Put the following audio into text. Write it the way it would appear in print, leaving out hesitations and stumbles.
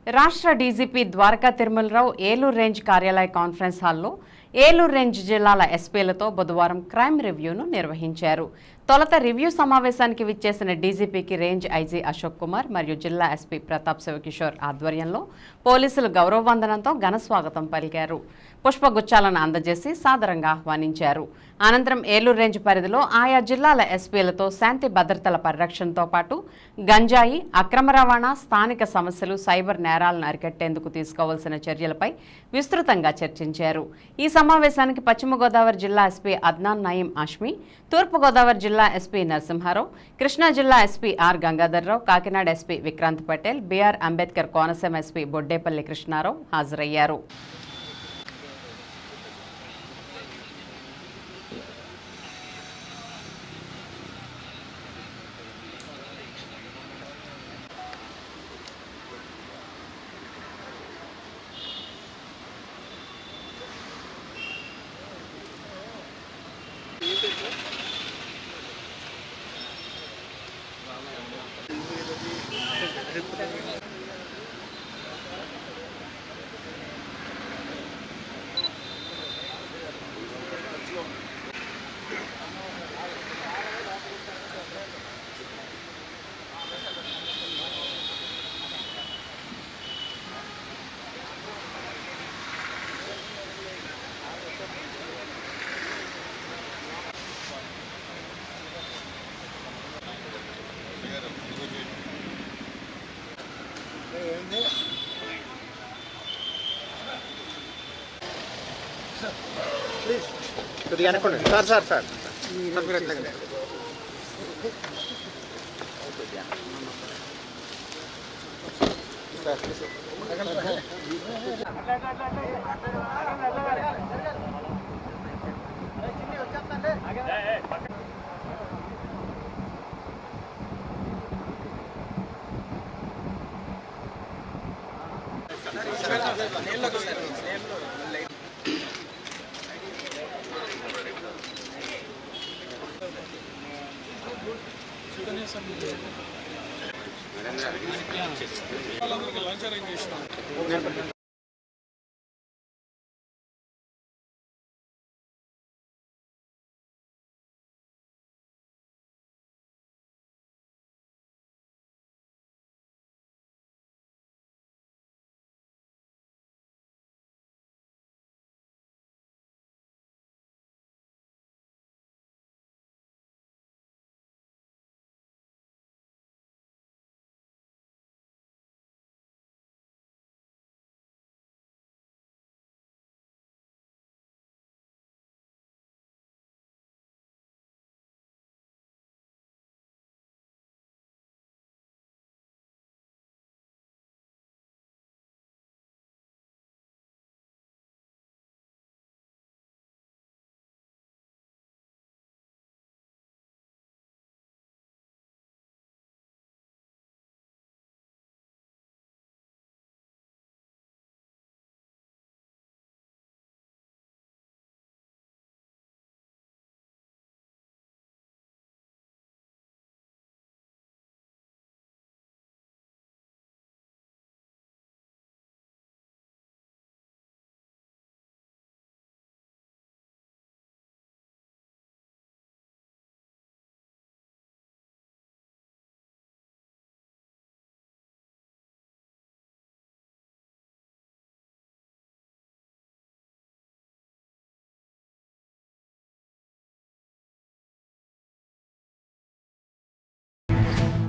రాష్ట్ర DGP Dwaraka Tirumalarao Eluru range కార్యాలయ conference హాల్లో ఏలూరు రేంజ్ జిల్లాల ఎస్పీలతో బుధవారం క్రైమ్ రివ్యూను నిర్వహించారు. తొలుత రివ్యూ సమావేశానికి విచ్చేసిన డీజీపీకి రేంజ్ ఐజీ అశోక్ కుమార్ మరియు జిల్లా ఎస్పీ ప్రతాప్ శివకిషోర్ ఆధ్వర్యంలో పోలీసులు గౌరవ వందనంతో ఘన స్వాగతం పలికారు. పుష్పగుచ్చాలను అందజేసి సాదరంగా ఆహ్వానించారు. అనంతరం ఏలూరు రేంజ్ పరిధిలో ఆయా జిల్లాల ఎస్పీలతో శాంతి భద్రతల పరిరక్షణతో పాటు గంజాయి, అక్రమ రవాణా, స్థానిక సమస్యలు, సైబర్ నేరాలను అరికట్టేందుకు తీసుకోవాల్సిన చర్యలపై విస్తృతంగా చర్చించారు. ఈ సమావేశానికి పశ్చిమ గోదావరి జిల్లా ఎస్పీ అద్నాన్ నయీం ఆష్మి, తూర్పు గోదావరి జిల్లా ఎస్పీ నరసింహారావు, కృష్ణా జిల్లా SP R Gangadhar Rao, Kakinada SP Vikrant Patel, BR Ambedkar Konaseema SP Boddepalli Krishna Rao హాజరయ్యారు. ప్లీజ్ కొద్దిగా అనుకోండి సార్ లంచ్ అరేంజ్ చేసినాం.